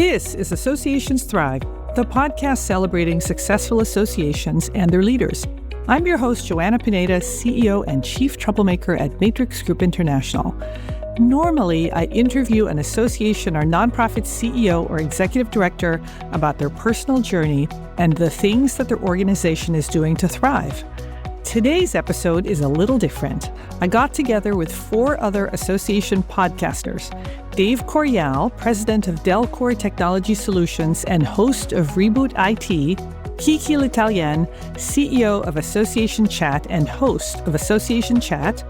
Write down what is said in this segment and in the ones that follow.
This is Associations Thrive, the podcast celebrating successful associations and their leaders. I'm your host, Joanna Pineda, CEO and Chief Troublemaker at Matrix Group International. Normally, I interview an association or nonprofit CEO or executive director about their personal journey and the things that their organization is doing to thrive. Today's episode is a little different. I got together with 4 other association podcasters. Dave Coryell, president of Delcor Technology Solutions and host of Reboot IT, Kiki L'Italienne, CEO of Association Chat and host of Association Chat,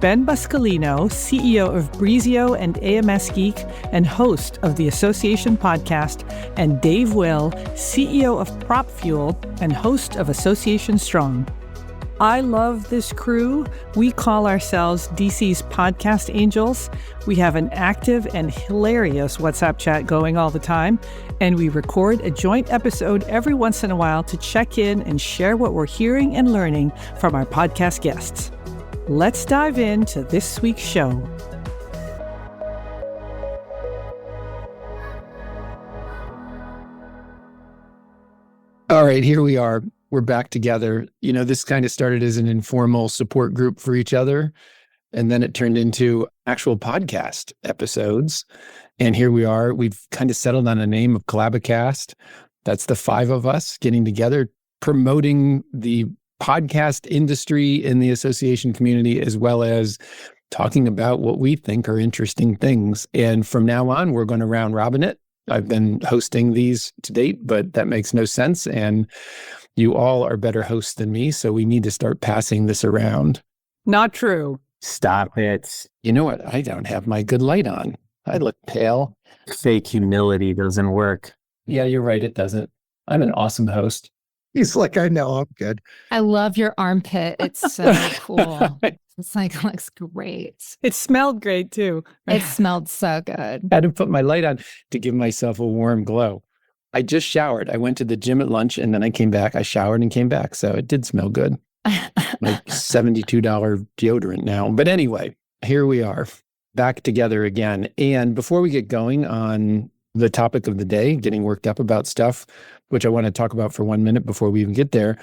Ben Buscalino, CEO of Breezio and AMS Geek and host of the Association Podcast, and Dave Will, CEO of Prop Fuel and host of Association Strong. I love this crew. We call ourselves DC's Podcast Angels. We have an active and hilarious WhatsApp chat going all the time, and we record a joint episode every once in a while to check in and share what we're hearing and learning from our podcast guests. Let's dive into this week's show. All right, here we are. We're back together. You know, this kind of started as an informal support group for each other, and then it turned into actual podcast episodes. And here we are. We've kind of settled on a name of Collabicast. That's the 5 of us getting together, promoting the podcast industry in the association community, as well as talking about what we think are interesting things. And from now on, we're going to round robin it. I've been hosting these to date, but that makes no sense. And you all are better hosts than me, so we need to start passing this around. Not true. Stop it. You know what? I don't have my good light on. I look pale. Fake humility doesn't work. Yeah, you're right. It doesn't. I'm an awesome host. He's like, I know, I'm good. I love your armpit. It's so cool. It's like, looks great. It smelled great too. It smelled so good. I had to put my light on to give myself a warm glow. I just showered. I went to the gym at lunch and then I came back. I showered and came back. So it did smell good. Like $72 deodorant now. But anyway, here we are back together again. And before we get going on the topic of the day, getting worked up about stuff, which I want to talk about for 1 minute before we even get there,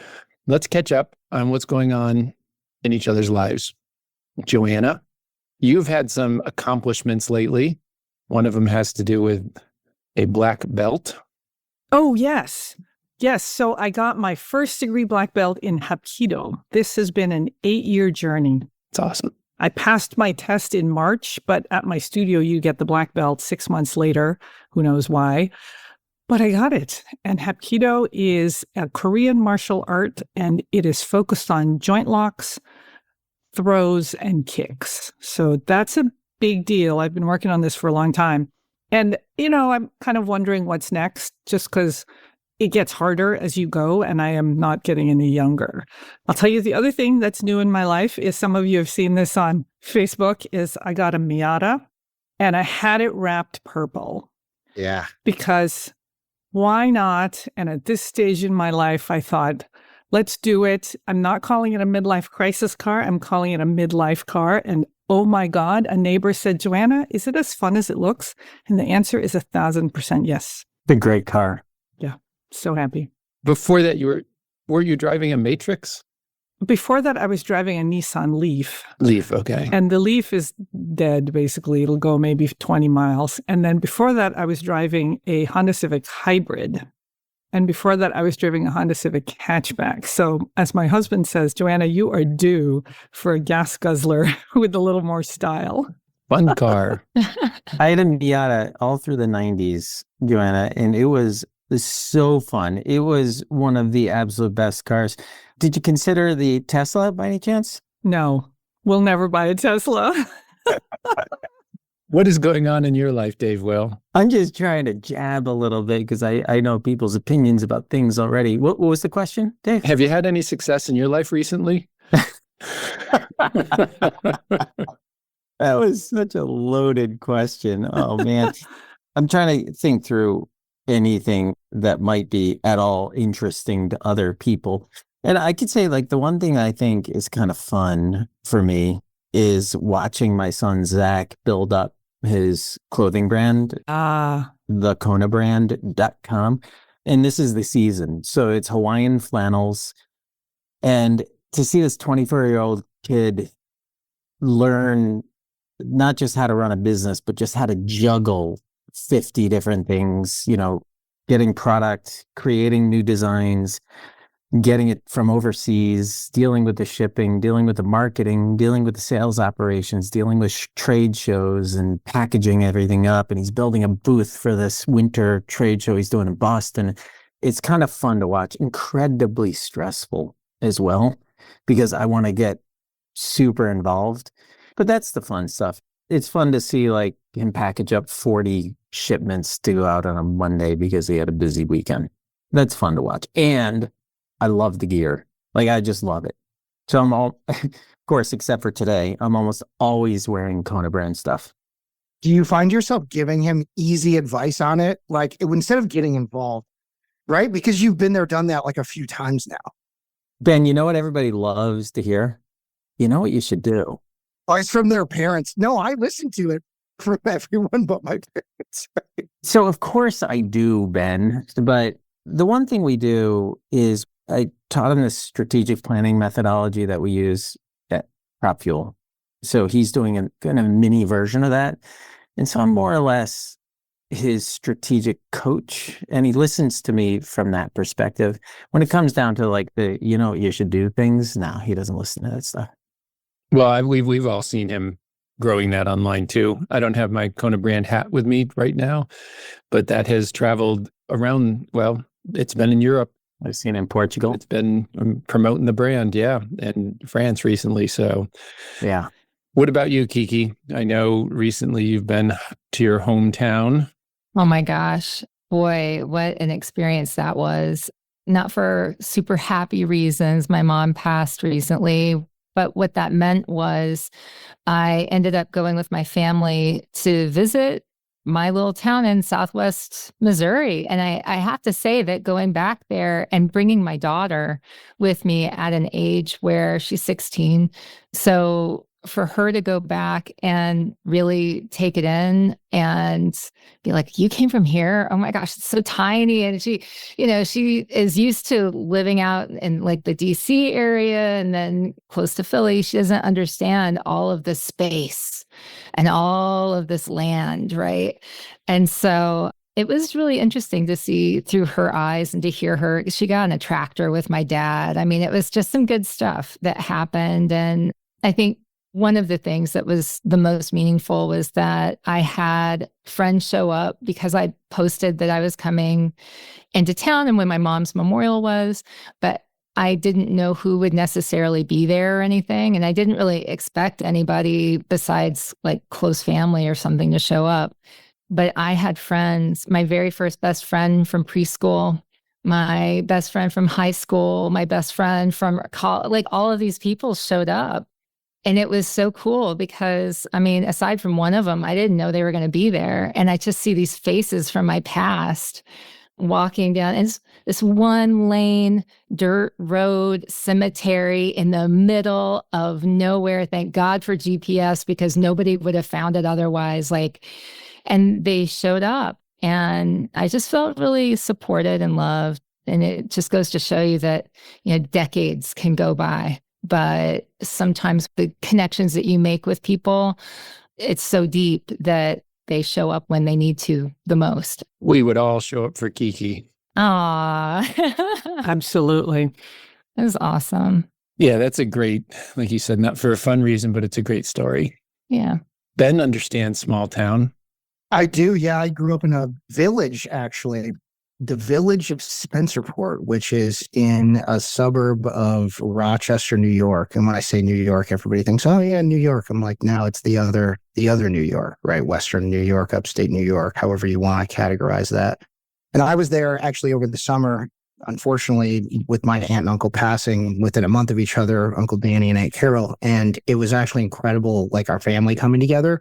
let's catch up on what's going on in each other's lives. Joanna, you've had some accomplishments lately. One of them has to do with a black belt. Oh, yes. Yes. So I got my first degree black belt in Hapkido. This has been an 8-year journey. It's awesome. I passed my test in March, but at my studio, you get the black belt 6 months later. Who knows why? But I got it. And Hapkido is a Korean martial art, and it is focused on joint locks, throws, and kicks. So that's a big deal. I've been working on this for a long time. And, you know, I'm kind of wondering what's next, just because it gets harder as you go, and I am not getting any younger. I'll tell you the other thing that's new in my life is, some of you have seen this on Facebook, is I got a Miata, and I had it wrapped purple. Yeah. Because why not? And at this stage in my life, I thought, let's do it. I'm not calling it a midlife crisis car. I'm calling it a midlife car. And oh my God, a neighbor said, Joanna, is it as fun as it looks? And the answer is 1,000% yes. It's a great car. Yeah. So happy. Before that, were you driving a Matrix? Before that, I was driving a Nissan Leaf. Leaf, okay. And the Leaf is dead, basically. It'll go maybe 20 miles. And then before that, I was driving a Honda Civic Hybrid. And before that, I was driving a Honda Civic hatchback. So as my husband says, Joanna, you are due for a gas guzzler with a little more style. Fun car. I had a Miata all through the 90s, Joanna, and it was so fun. It was one of the absolute best cars. Did you consider the Tesla by any chance? No, we'll never buy a Tesla. What is going on in your life, Dave Will? I'm just trying to jab a little bit because I know people's opinions about things already. What was the question, Dave? Have you had any success in your life recently? That was such a loaded question. Oh, man. I'm trying to think through anything that might be at all interesting to other people. And I could say, like, the one thing I think is kind of fun for me is watching my son, Zach, build up his clothing brand, Ah, thekonabrand.com. And this is the season. So it's Hawaiian flannels. And to see this 24-year-old kid learn not just how to run a business, but just how to juggle 50 different things, getting product, creating new designs, getting it from overseas, dealing with the shipping, dealing with the marketing, dealing with the sales operations, dealing with trade shows and packaging everything up. And he's building a booth for this winter trade show he's doing in Boston. It's kind of fun to watch, incredibly stressful as well, because I want to get super involved. But that's the fun stuff. It's fun to see like him package up 40 shipments to go out on a Monday because he had a busy weekend. That's fun to watch. And I love the gear. Like, I just love it. So I'm all, of course, except for today, I'm almost always wearing Kona brand stuff. Do you find yourself giving him easy advice on it? Like, instead of getting involved, right? Because you've been there, done that like a few times now. Ben, you know what everybody loves to hear? You know what you should do? Advice from their parents. No, I listen to it from everyone but my parents. Right? So of course I do, Ben. But the one thing we do is I taught him this strategic planning methodology that we use at Prop Fuel. So he's doing a kind of mini version of that. And so I'm more or less his strategic coach, and he listens to me from that perspective. When it comes down to like the, you should do things, no, he doesn't listen to that stuff. Well, we've all seen him growing that online too. I don't have my Kona brand hat with me right now, but that has traveled around. Well, it's been in Europe. I've seen it in Portugal. It's been promoting the brand, yeah, and France recently. So, yeah. What about you, Kiki? I know recently you've been to your hometown. Oh my gosh. Boy, what an experience that was. Not for super happy reasons. My mom passed recently. But what that meant was I ended up going with my family to visit my little town in Southwest Missouri. And I have to say that going back there and bringing my daughter with me at an age where she's 16. So for her to go back and really take it in and be like, you came from here? Oh my gosh, it's so tiny. And she is used to living out in like the DC area and then close to Philly. She doesn't understand all of this space and all of this land, right? And so it was really interesting to see through her eyes and to hear her. She got in a tractor with my dad. I mean, it was just some good stuff that happened. And I think one of the things that was the most meaningful was that I had friends show up because I posted that I was coming into town and when my mom's memorial was, but I didn't know who would necessarily be there or anything. And I didn't really expect anybody besides like close family or something to show up. But I had friends, my very first best friend from preschool, my best friend from high school, my best friend from college, like all of these people showed up. And it was so cool because, I mean, aside from one of them, I didn't know they were going to be there. And I just see these faces from my past walking down. And it's this one lane, dirt road, cemetery in the middle of nowhere. Thank God for GPS because nobody would have found it otherwise. And they showed up and I just felt really supported and loved. And it just goes to show you that, decades can go by. But sometimes the connections that you make with people, it's so deep that they show up when they need to the most. We would all show up for Kiki. Aw. absolutely. It was awesome. Yeah, that's a great, like you said, not for a fun reason, but it's a great story. Yeah. Ben understands small town. I do. Yeah. I grew up in a village, actually. The village of Spencerport, which is in a suburb of Rochester, New York. And when I say New York, everybody thinks, oh yeah, New York. I'm like, no, it's the other New York, right? Western New York, upstate New York, however you want to categorize that. And I was there actually over the summer, unfortunately, with my aunt and uncle passing within a month of each other, Uncle Danny and Aunt Carol. And it was actually incredible, like our family coming together.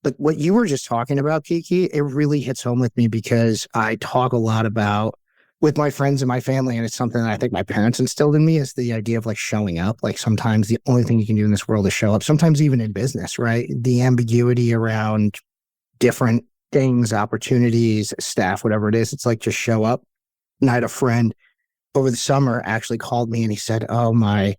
But what you were just talking about, Kiki, it really hits home with me because I talk a lot about with my friends and my family, and it's something that I think my parents instilled in me is the idea of like showing up. Like sometimes the only thing you can do in this world is show up, sometimes even in business, right? The ambiguity around different things, opportunities, staff, whatever it is. It's like, just show up. And I had a friend over the summer actually called me and he said, oh, my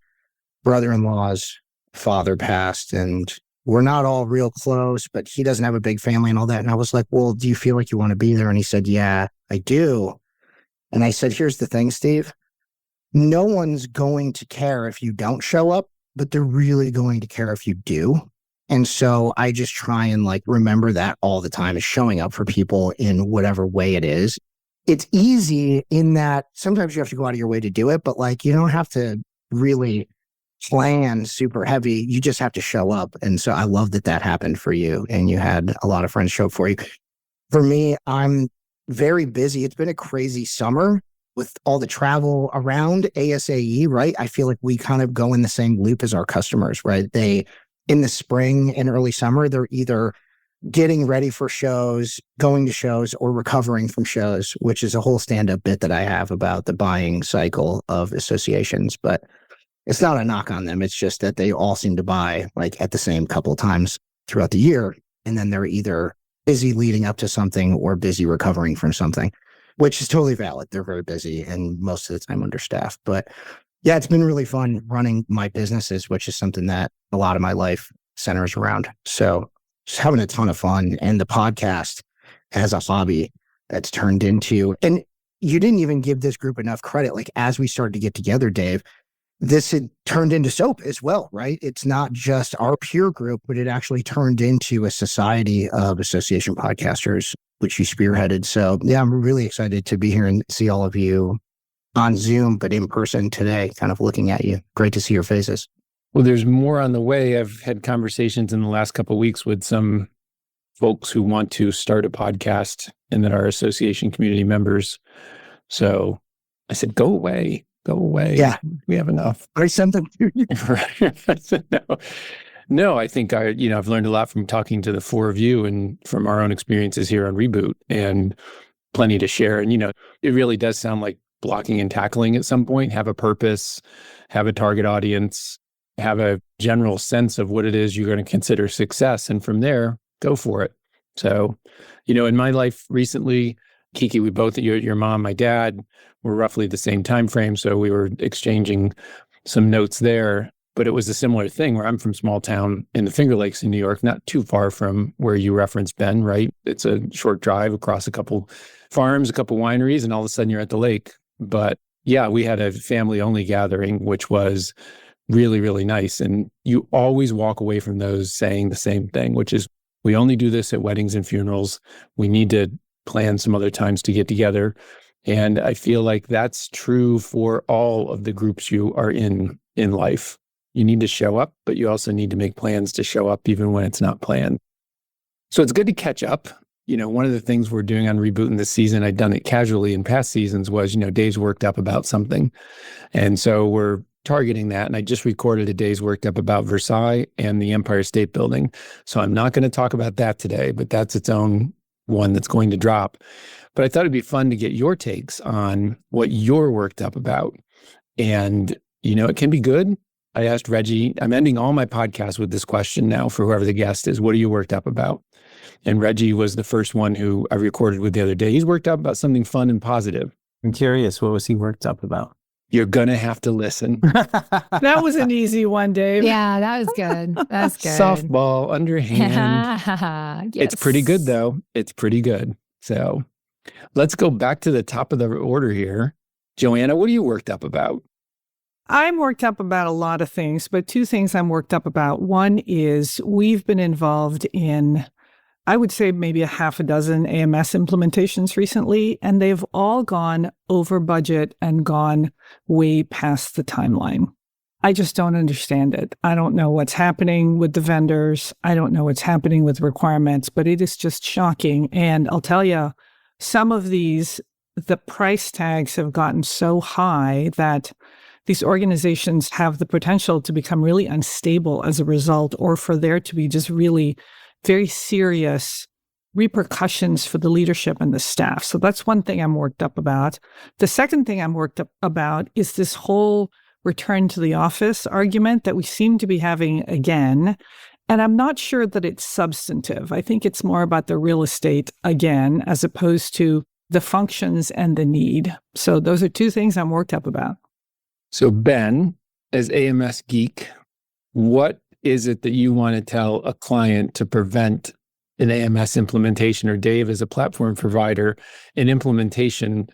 brother-in-law's father passed and we're not all real close, but he doesn't have a big family and all that. And I was like, well, do you feel like you want to be there? And he said, yeah, I do. And I said, here's the thing, Steve. No one's going to care if you don't show up, but they're really going to care if you do. And so I just try and like remember that all the time, is showing up for people in whatever way it is. It's easy in that sometimes you have to go out of your way to do it, but like you don't have to really plan super heavy. You just have to show up. And so I love that that happened for you and you had a lot of friends show up for you. For me, I'm very busy. It's been a crazy summer with all the travel around ASAE, right? I feel like we kind of go in the same loop as our customers, right? They, in the spring and early summer, they're either getting ready for shows, going to shows, or recovering from shows, which is a whole stand-up bit that I have about the buying cycle of associations. But it's not a knock on them. It's just that they all seem to buy like at the same couple of times throughout the year. And then they're either busy leading up to something or busy recovering from something, which is totally valid. They're very busy and most of the time understaffed. But yeah, it's been really fun running my businesses, which is something that a lot of my life centers around. So just having a ton of fun. And the podcast as a hobby that's turned into, and you didn't even give this group enough credit. Like as we started to get together, Dave, this had turned into soap as well, right? It's not just our peer group, but it actually turned into a society of association podcasters, which you spearheaded. So yeah, I'm really excited to be here and see all of you on Zoom, but in person today, kind of looking at you. Great to see your faces. Well, there's more on the way. I've had conversations in the last couple of weeks with some folks who want to start a podcast and that are association community members. So I said, go away. Yeah. We have enough. I sent them to you. I said, no, I think I've learned a lot from talking to the four of you and from our own experiences here on Reboot, and plenty to share. And, it really does sound like blocking and tackling at some point. Have a purpose, have a target audience, have a general sense of what it is you're going to consider success. And from there, go for it. So, in my life recently, Kiki, we both, your mom, my dad, were roughly the same time frame. So we were exchanging some notes there. But it was a similar thing where I'm from small town in the Finger Lakes in New York, not too far from where you referenced, Ben, right? It's a short drive across a couple farms, a couple wineries, and all of a sudden you're at the lake. But yeah, we had a family-only gathering, which was really, really nice. And you always walk away from those saying the same thing, which is, we only do this at weddings and funerals. We need to plan some other times to get together. And I feel like that's true for all of the groups you are in life. You need to show up, but you also need to make plans to show up even when it's not planned. So it's good to catch up. One of the things we're doing on Rebooting this season, I'd done it casually in past seasons, was, Dave's worked up about something. And so we're targeting that. And I just recorded a Dave's worked up about Versailles and the Empire State Building. So I'm not going to talk about that today, but that's its own one that's going to drop. But I thought it'd be fun to get your takes on what you're worked up about. And, it can be good. I asked Reggie, I'm ending all my podcasts with this question now for whoever the guest is. What are you worked up about? And Reggie was the first one who I recorded with the other day. He's worked up about something fun and positive. I'm curious, what was he worked up about? You're going to have to listen. That was an easy one, Dave. Yeah, that was good. That's good. Softball, underhand. Yes. It's pretty good, though. It's pretty good. So let's go back to the top of the order here. Joanna, what are you worked up about? I'm worked up about a lot of things, but two things I'm worked up about. One is we've been involved in, I would say, maybe a half a dozen AMS implementations recently, and they've all gone over budget and gone way past the timeline. I just don't understand it. I don't know what's happening with the vendors. I don't know what's happening with requirements, but it is just shocking. And I'll tell you, some of these, the price tags have gotten so high that these organizations have the potential to become really unstable as a result, or for there to be just really very serious repercussions for the leadership and the staff. So that's one thing I'm worked up about. The second thing I'm worked up about is this whole return to the office argument that we seem to be having again. And I'm not sure that it's substantive. I think it's more about the real estate again, as opposed to the functions and the need. So those are two things I'm worked up about. So Ben, as AMS geek, what is it that you want to tell a client to prevent an AMS implementation, or Dave as a platform provider, an implementation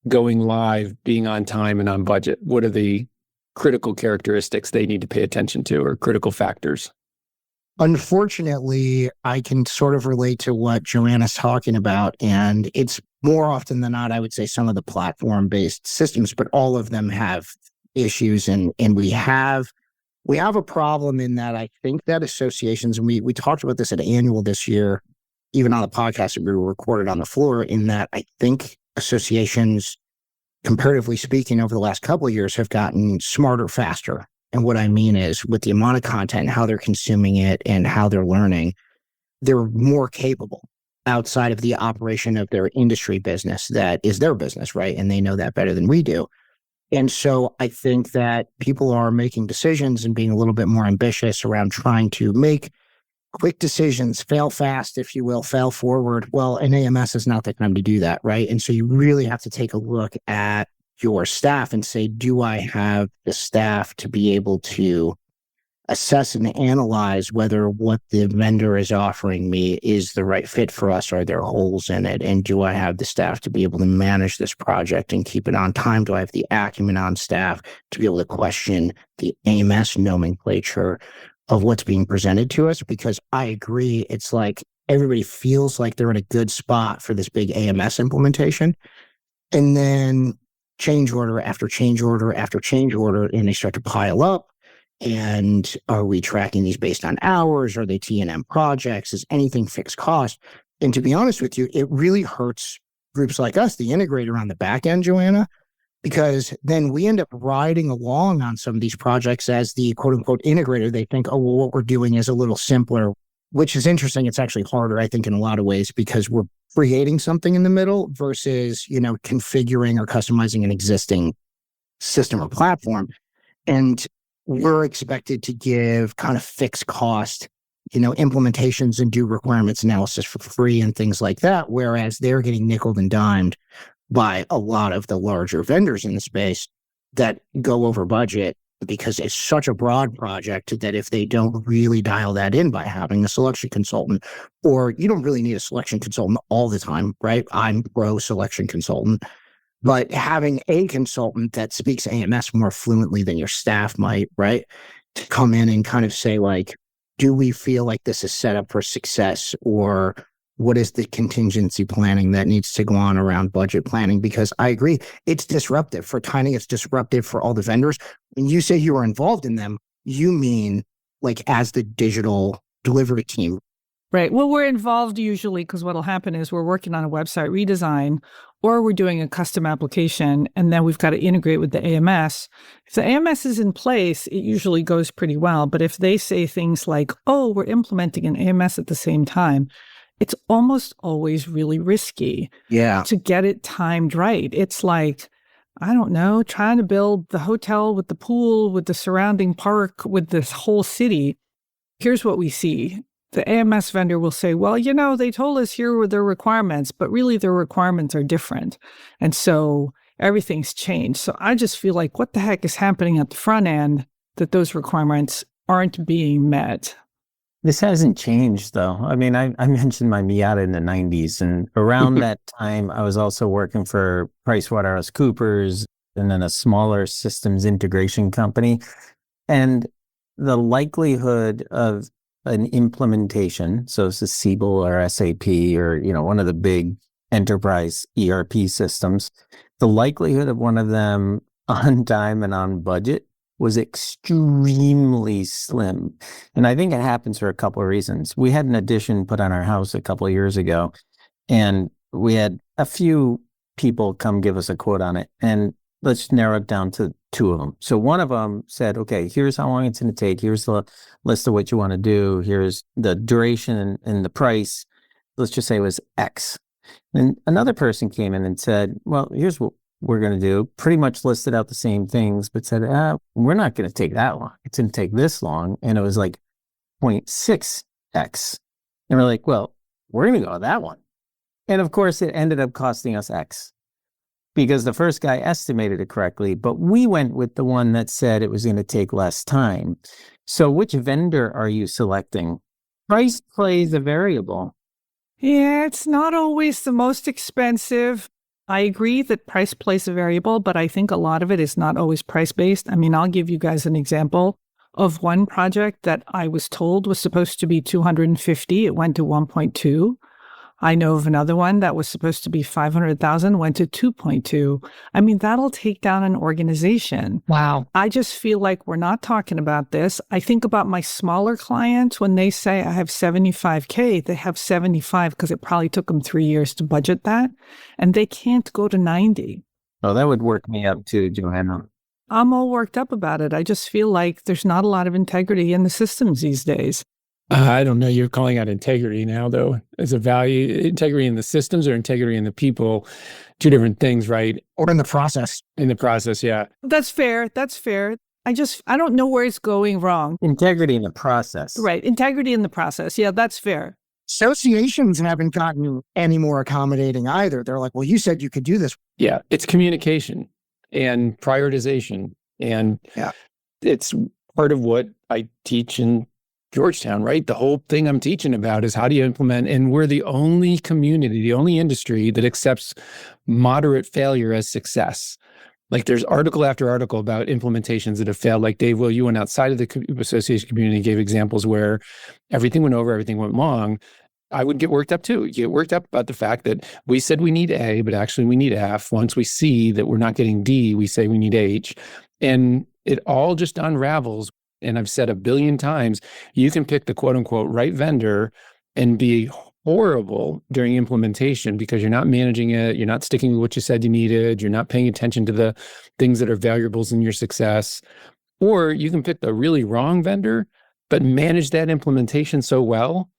going live, being on time and on budget? What are the critical characteristics they need to pay attention to, or critical factors? Unfortunately, I can sort of relate to what Joanna's talking about, and it's more often than not, I would say some of the platform-based systems, but all of them have issues, and we have a problem in that I think that associations, and we talked about this at annual this year, even on the podcast that we were recorded on the floor, in that I think associations, comparatively speaking, over the last couple of years have gotten smarter faster. And what I mean is, with the amount of content, how they're consuming it and how they're learning, they're more capable outside of the operation of their industry business that is their business, right? And they know that better than we do. And so I think that people are making decisions and being a little bit more ambitious around trying to make quick decisions, fail fast, if you will, fail forward. Well, an AMS is not the time to do that, right? And so you really have to take a look at your staff and say, do I have the staff to be able to assess and analyze whether what the vendor is offering me is the right fit for us? Are there holes in it? And do I have the staff to be able to manage this project and keep it on time? Do I have the acumen on staff to be able to question the AMS nomenclature of what's being presented to us? Because I agree, it's like everybody feels like they're in a good spot for this big AMS implementation. And then change order after change order after change order, and they start to pile up. And are we tracking these based on hours? Are they T&M projects? Is anything fixed cost? And to be honest with you, it really hurts groups like us, the integrator on the back end, Joanna, because then we end up riding along on some of these projects as the quote unquote integrator. They think, oh, well, what we're doing is a little simpler, which is interesting. It's actually harder, I think, in a lot of ways, because we're creating something in the middle versus, configuring or customizing an existing system or platform. And we're expected to give kind of fixed cost, implementations and do requirements analysis for free and things like that. Whereas they're getting nickeled and dimed by a lot of the larger vendors in the space that go over budget, because it's such a broad project that if they don't really dial that in by having a selection consultant, or you don't really need a selection consultant all the time, right? I'm pro selection consultant, but having a consultant that speaks AMS more fluently than your staff might, right? To come in and kind of say, like, do we feel like this is set up for success, or what is the contingency planning that needs to go on around budget planning? Because I agree, it's disruptive for Tiny. It's disruptive for all the vendors. When you say you were involved in them, you mean like as the digital delivery team. Right. Well, we're involved usually because what'll happen is we're working on a website redesign, or we're doing a custom application, and then we've got to integrate with the AMS. If the AMS is in place, it usually goes pretty well. But if they say things like, oh, we're implementing an AMS at the same time, it's almost always really risky to get it timed right. It's like, I don't know, trying to build the hotel with the pool, with the surrounding park, with this whole city. Here's what we see. The AMS vendor will say, well, they told us here were their requirements, but really their requirements are different. And so everything's changed. So I just feel like, what the heck is happening at the front end that those requirements aren't being met? This hasn't changed, though. I mean, I mentioned my Miata in the 90s, and around that time, I was also working for PricewaterhouseCoopers and then a smaller systems integration company. And the likelihood of an implementation, so it's a Siebel or SAP or, one of the big enterprise ERP systems, the likelihood of one of them on time and on budget was extremely slim. And I think it happens for a couple of reasons. We had an addition put on our house a couple of years ago, and we had a few people come give us a quote on it. And let's narrow it down to two of them. So one of them said, okay, here's how long it's going to take. Here's the list of what you want to do. Here's the duration and the price. Let's just say it was X. And another person came in and said, well, here's what we're going to do. Pretty much listed out the same things, but said, we're not going to take that long. It's going to take this long. And it was like 0.6x. And we're like, well, we're going to go with that one. And of course, it ended up costing us X because the first guy estimated it correctly, but we went with the one that said it was going to take less time. So which vendor are you selecting? Price plays a variable. Yeah, it's not always the most expensive. I agree that price plays a variable, but I think a lot of it is not always price-based. I mean, I'll give you guys an example of one project that I was told was supposed to be 250. It went to 1.2. I know of another one that was supposed to be 500,000, went to 2.2. I mean, that'll take down an organization. Wow. I just feel like we're not talking about this. I think about my smaller clients when they say I have 75K, they have 75 because it probably took them 3 years to budget that, and they can't go to 90. Oh, that would work me up too, Joanna. I'm all worked up about it. I just feel like there's not a lot of integrity in the systems these days. I don't know. You're calling out integrity now, though, as a value. Integrity in the systems or integrity in the people, two different things, right? Or in the process. In the process, yeah. That's fair. That's fair. I don't know where it's going wrong. Integrity in the process. Right. Integrity in the process. Yeah, that's fair. Associations haven't gotten any more accommodating either. They're like, well, you said you could do this. Yeah. It's communication and prioritization. And it's part of what I teach in Georgetown, right? The whole thing I'm teaching about is how do you implement, and we're the only community, the only industry that accepts moderate failure as success. Like there's article after article about implementations that have failed. Like Dave, you went outside of the association community and gave examples where everything went over, everything went wrong. I would get worked up too. You get worked up about the fact that we said we need A, but actually we need F. Once we see that we're not getting D, we say we need H. And it all just unravels. And I've said a billion times, you can pick the quote unquote right vendor and be horrible during implementation because you're not managing it. You're not sticking with what you said you needed. You're not paying attention to the things that are valuables in your success. Or you can pick the really wrong vendor, but manage that implementation so well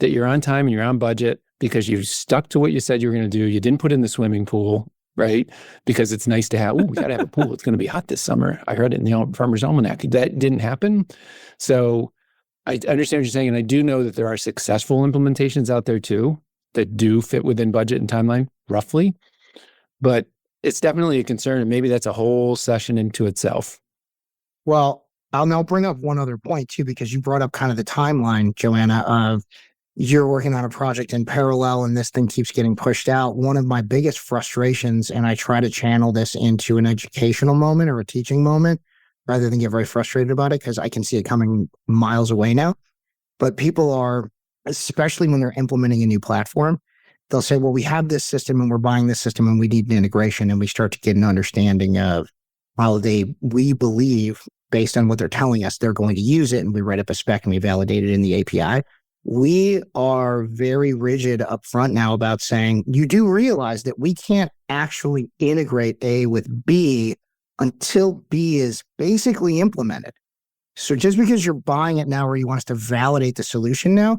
that you're on time and you're on budget because you stuck to what you said you were going to do. You didn't put in the swimming pool, right? Because it's nice to have, we got to have a pool. It's going to be hot this summer. I heard it in the Farmer's Almanac. That didn't happen. So I understand what you're saying. And I do know that there are successful implementations out there too that do fit within budget and timeline, roughly. But it's definitely a concern. And maybe that's a whole session into itself. Well, I'll now bring up one other point too, because you brought up kind of the timeline, Joanna, of you're working on a project in parallel and this thing keeps getting pushed out. One of my biggest frustrations, and I try to channel this into an educational moment or a teaching moment rather than get very frustrated about it because I can see it coming miles away now. But people are, especially when they're implementing a new platform, they'll say, well, we have this system and we're buying this system and we need an integration. And we start to get an understanding of how we believe based on what they're telling us, they're going to use it. And we write up a spec and we validate it in the API. We are very rigid up front now about saying, you do realize that we can't actually integrate A with B until B is basically implemented. So just because you're buying it now or you want us to validate the solution now,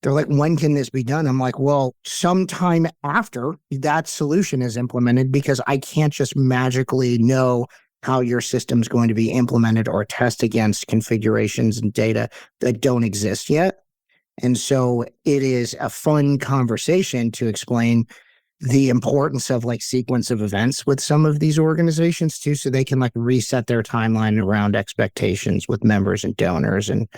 they're like, when can this be done? I'm like, well, sometime after that solution is implemented, because I can't just magically know how your system's going to be implemented or test against configurations and data that don't exist yet. And so it is a fun conversation to explain the importance of like sequence of events with some of these organizations too, so they can like reset their timeline around expectations with members and donors and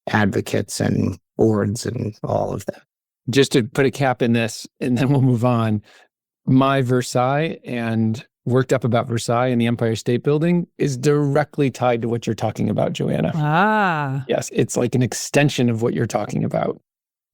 advocates and boards and all of that. Just to put a cap in this, and then we'll move on. My Versailles and worked up about Versailles and the Empire State Building is directly tied to what you're talking about, Joanna. Ah. Yes, it's like an extension of what you're talking about.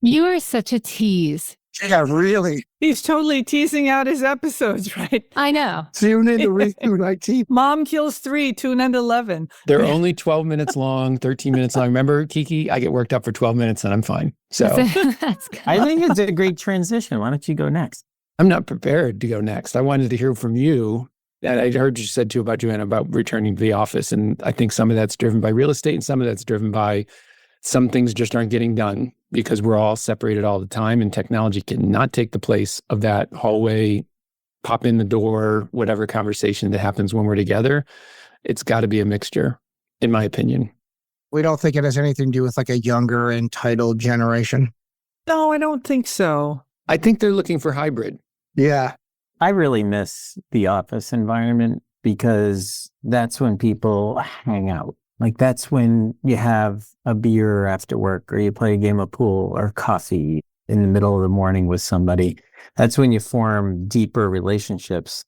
You are such a tease. Yeah, really. He's totally teasing out his episodes, right? I know. Tune into Reboot IT. Mom Kills 3, tune in 11. They're only 12 minutes long, 13 minutes long. Remember, Kiki, I get worked up for 12 minutes and I'm fine. So That's good. I think it's a great transition. Why don't you go next? I'm not prepared to go next. I wanted to hear from you. And I heard you said too about Joanna about returning to the office. And I think some of that's driven by real estate and some of that's driven by some things just aren't getting done because we're all separated all the time and technology cannot take the place of that hallway, pop in the door, whatever conversation that happens when we're together. It's got to be a mixture, in my opinion. We don't think it has anything to do with like a younger entitled generation. No, I don't think so. I think they're looking for hybrid. Yeah. I really miss the office environment because that's when people hang out. Like that's when you have a beer after work or you play a game of pool or coffee in the middle of the morning with somebody. That's when you form deeper relationships.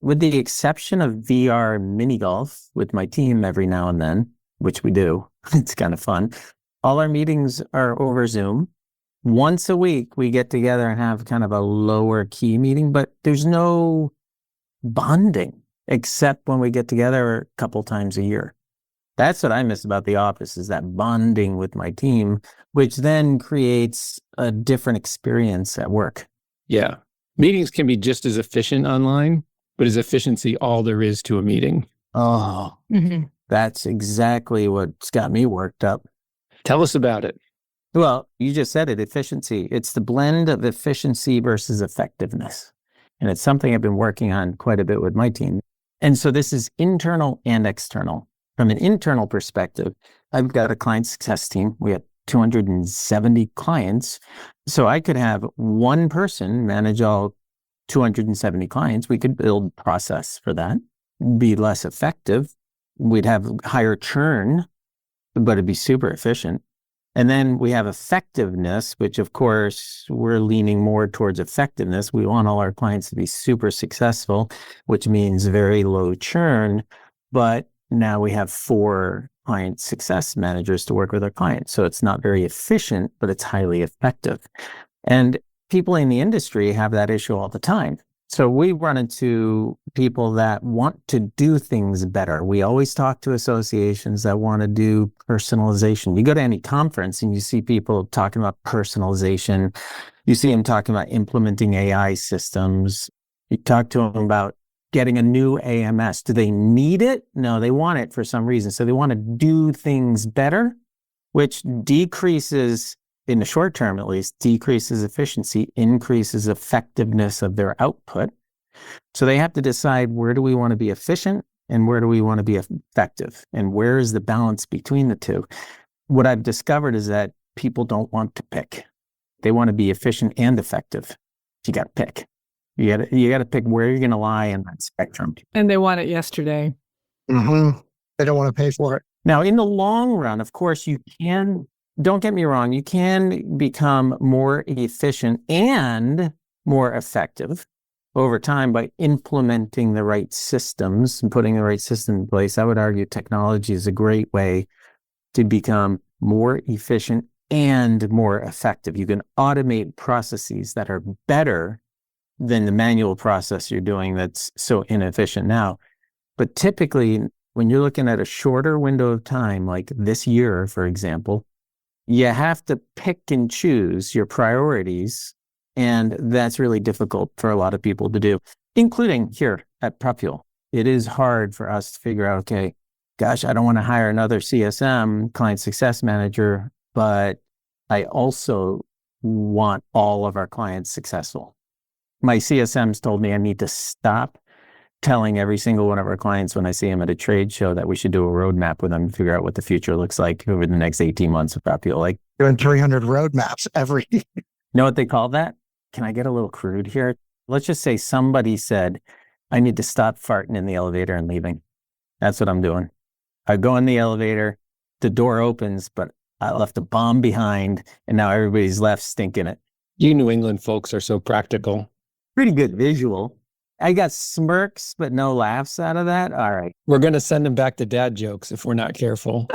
With the exception of VR mini golf with my team every now and then, which we do. It's kind of fun. All our meetings are over Zoom. Once a week, we get together and have kind of a lower key meeting, but there's no bonding except when we get together a couple times a year. That's what I miss about the office is that bonding with my team, which then creates a different experience at work. Yeah. Meetings can be just as efficient online, but is efficiency all there is to a meeting? Oh, that's exactly what's got me worked up. Tell us about it. Well, you just said it, efficiency. It's the blend of efficiency versus effectiveness. And it's something I've been working on quite a bit with my team. And so this is internal and external. From an internal perspective, I've got a client success team. We have 270 clients. So I could have one person manage all 270 clients. We could build process for that, be less effective. We'd have higher churn, but it'd be super efficient. And then we have effectiveness, which of course we're leaning more towards effectiveness. We want all our clients to be super successful, which means very low churn. But now we have 4 client success managers to work with our clients. So it's not very efficient, but it's highly effective. And people in the industry have that issue all the time. So we run into people that want to do things better. We always talk to associations that want to do personalization. You go to any conference and you see people talking about personalization. You see them talking about implementing AI systems. You talk to them about getting a new AMS. Do they need it? No, they want it for some reason. So they want to do things better, which decreases, in the short term at least, decreases efficiency, increases effectiveness of their output. So they have to decide, where do we want to be efficient and where do we want to be effective? And where is the balance between the two? What I've discovered is that people don't want to pick. They want to be efficient and effective. You got to pick. You got to pick where you're going to lie in that spectrum. And they want it yesterday. Mm-hmm. They don't want to pay for it. Now, in the long run, of course, you can, don't get me wrong, you can become more efficient and more effective over time by implementing the right systems and putting the right system in place. I would argue technology is a great way to become more efficient and more effective. You can automate processes that are better than the manual process you're doing that's so inefficient now. But typically, when you're looking at a shorter window of time, like this year, for example, you have to pick and choose your priorities. And that's really difficult for a lot of people to do, including here at PropFuel. It is hard for us to figure out, okay, gosh, I don't want to hire another CSM, client success manager, but I also want all of our clients successful. My CSMs told me I need to stop telling every single one of our clients when I see them at a trade show that we should do a roadmap with them to figure out what the future looks like over the next 18 months of PropFuel. Like Doing 300 roadmaps every year. Know what they call that? Can I get a little crude here? Let's just say somebody said, I need to stop farting in the elevator and leaving. That's what I'm doing. I go in the elevator, the door opens, but I left a bomb behind and now everybody's left stinking it. You New England folks are so practical. Pretty good visual. I got smirks, but no laughs out of that. All right. We're going to send them back to dad jokes if we're not careful.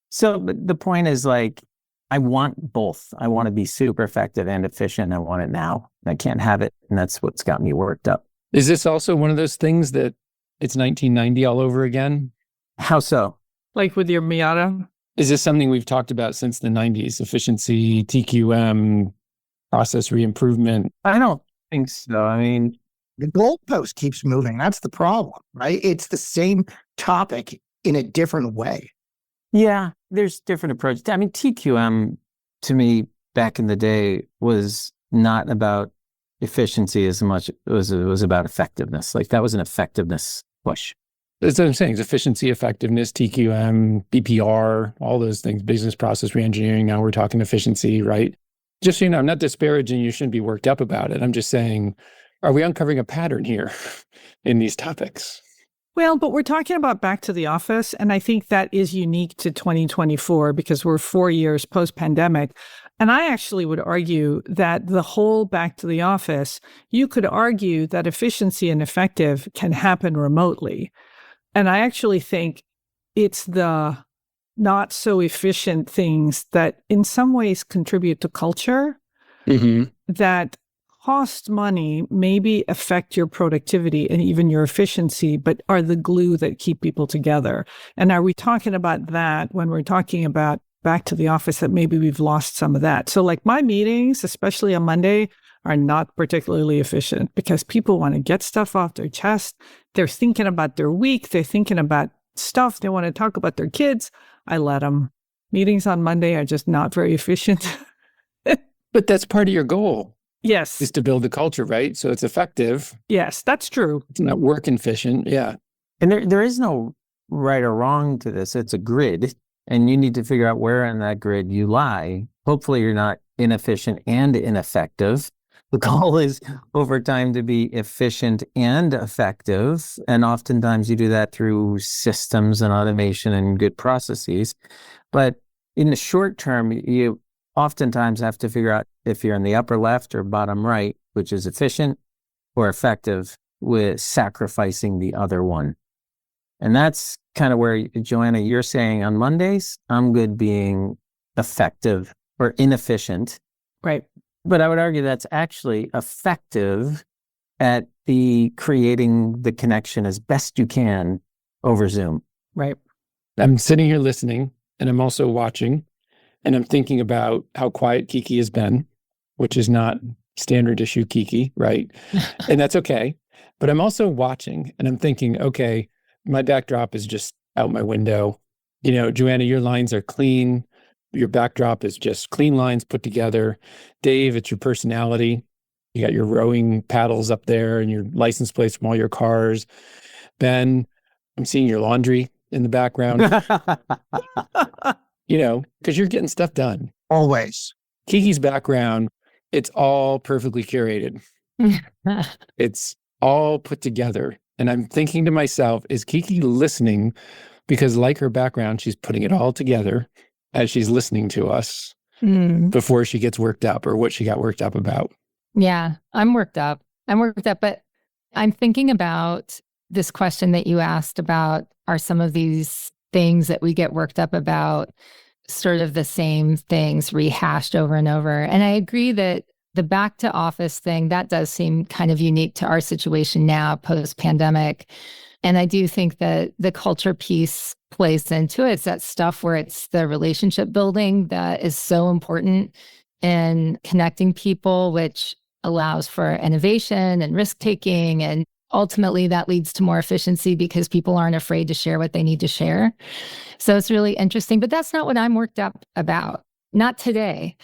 So but the point is, like, I want both. I want to be super effective and efficient. I want it now. I can't have it. And that's what's got me worked up. Is this also one of those things that it's 1990 all over again? How so? Like with your Miata? Is this something we've talked about since the 90s? Efficiency, TQM, process reimprovement? I don't think so. I mean, The goalpost keeps moving. That's the problem, right? It's the same topic in a different way. yeah, there's different approaches. I mean, TQM to me back in the day was not about efficiency as much as it was about effectiveness. Like that was an effectiveness push. That's what I'm saying. It's efficiency, effectiveness, TQM, BPR, all those things, business process reengineering. Now we're talking efficiency, right? Just so you know, I'm not disparaging. You shouldn't be worked up about it. I'm just saying, are we uncovering a pattern here in these topics? Well, but we're talking about back to the office, and I think that is unique to 2024 because we're 4 years post-pandemic. And I actually would argue that the whole back to the office, you could argue that efficiency and effective can happen remotely. And I actually think it's the not so efficient things that in some ways contribute to culture that cost money, maybe affect your productivity and even your efficiency, but are the glue that keep people together. And are we talking about that when we're talking about back to the office, that maybe we've lost some of that? So like my meetings, especially on Monday, are not particularly efficient because people want to get stuff off their chest. They're thinking about their week. They're thinking about stuff. They want to talk about their kids. I let them. Meetings on Monday are just not very efficient. But that's part of your goal. Yes. Is to build the culture, right? So it's effective. Yes, that's true. It's not work efficient. Yeah. And there is no right or wrong to this. It's a grid, and you need to figure out where on that grid you lie. Hopefully you're not inefficient and ineffective. The goal is over time to be efficient and effective. And oftentimes you do that through systems and automation and good processes. But in the short term, you oftentimes have to figure out if you're in the upper left or bottom right, which is efficient or effective with sacrificing the other one. And that's kind of where, Joanna, you're saying on Mondays, I'm good being effective or inefficient. Right. But I would argue that's actually effective at the creating the connection as best you can over Zoom. Right. I'm sitting here listening, and I'm also watching, and I'm thinking about how quiet Kiki has been, which is not standard issue Kiki, right? And that's okay. But I'm also watching, and I'm thinking, okay, my backdrop is just out my window. You know, Joanna, your lines are clean. Your backdrop is just clean lines put together. Dave, it's your personality. You got your rowing paddles up there and your license plates from all your cars. Ben, I'm seeing your laundry in the background. You know, because you're getting stuff done. Always. Kiki's background, it's all perfectly curated. It's all put together. And I'm thinking to myself, is Kiki listening? Because like her background, she's putting it all together as she's listening to us before she gets worked up or what she got worked up about. Yeah, I'm worked up. But I'm thinking about this question that you asked about, are some of these things that we get worked up about sort of the same things rehashed over and over? And I agree that the back to office thing, that does seem kind of unique to our situation now post-pandemic. And I do think that the culture piece plays into it. It's that stuff where it's the relationship building that is so important in connecting people, which allows for innovation and risk-taking. And ultimately, that leads to more efficiency because people aren't afraid to share what they need to share. So it's really interesting. But that's not what I'm worked up about. Not today.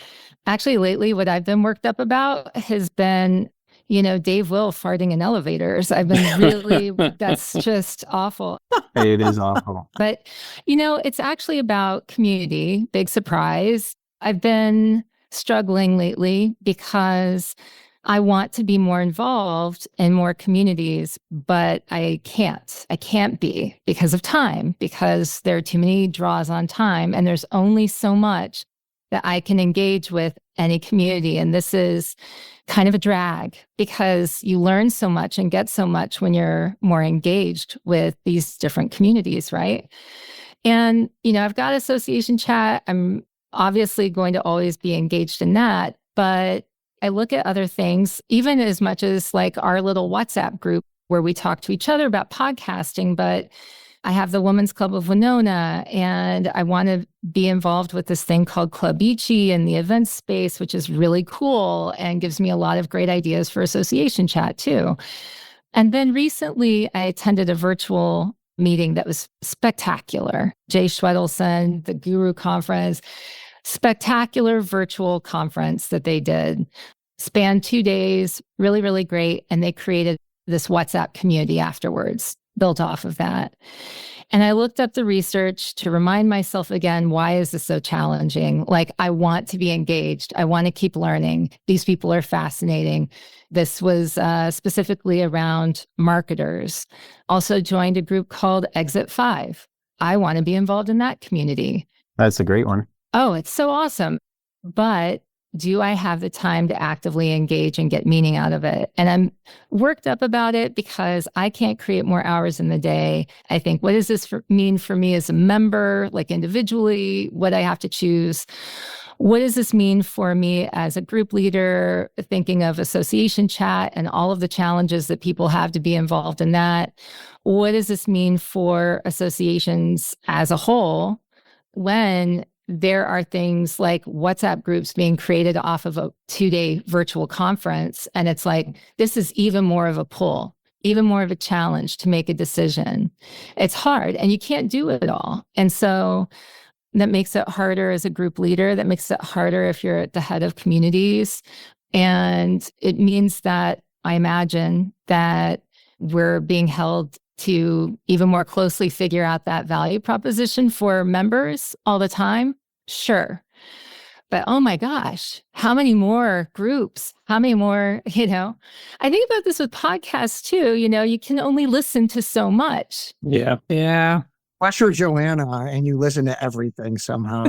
Actually, lately, what I've been worked up about has been, you know, Dave Will farting in elevators. I've been really, that's just awful. It is awful. But, you know, it's actually about community. Big surprise. I've been struggling lately because I want to be more involved in more communities, but I can't. I can't be because of time, because there are too many draws on time, and there's only so much that I can engage with any community. And this is kind of a drag because you learn so much and get so much when you're more engaged with these different communities, right? And, you know, I've got association chat. I'm obviously going to always be engaged in that, but I look at other things, even as much as like our little WhatsApp group where we talk to each other about podcasting, but I have the Women's Club of Winona, and I want to be involved with this thing called Club Ichi in the event space, which is really cool and gives me a lot of great ideas for association chat too. And then recently I attended a virtual meeting that was spectacular. Jay Schwedelson, the Guru Conference, spectacular virtual conference that they did. Spanned 2 days, really, really great. And they created this WhatsApp community afterwards. built off of that. And I looked up the research to remind myself again, why is this so challenging? Like, I want to be engaged. I want to keep learning. These people are fascinating. This was specifically around marketers. Also joined a group called Exit 5. I want to be involved in that community. That's a great one. Oh, it's so awesome. But do I have the time to actively engage and get meaning out of it? And I'm worked up about it because I can't create more hours in the day. I think, what does this mean for me as a member, like individually, what I have to choose? What does this mean for me as a group leader, thinking of association chat and all of the challenges that people have to be involved in that? What does this mean for associations as a whole when there are things like WhatsApp groups being created off of a 2-day virtual conference? And it's like, this is even more of a pull, even more of a challenge to make a decision. It's hard and you can't do it all. And so that makes it harder as a group leader. That makes it harder if you're at the head of communities. And it means that I imagine that we're being held to even more closely figure out that value proposition for members all the time. Sure. But oh my gosh, how many more groups? How many more, I think about this with podcasts too. You can only listen to so much. Yeah. Yeah. Unless you're Joanna and you listen to everything somehow.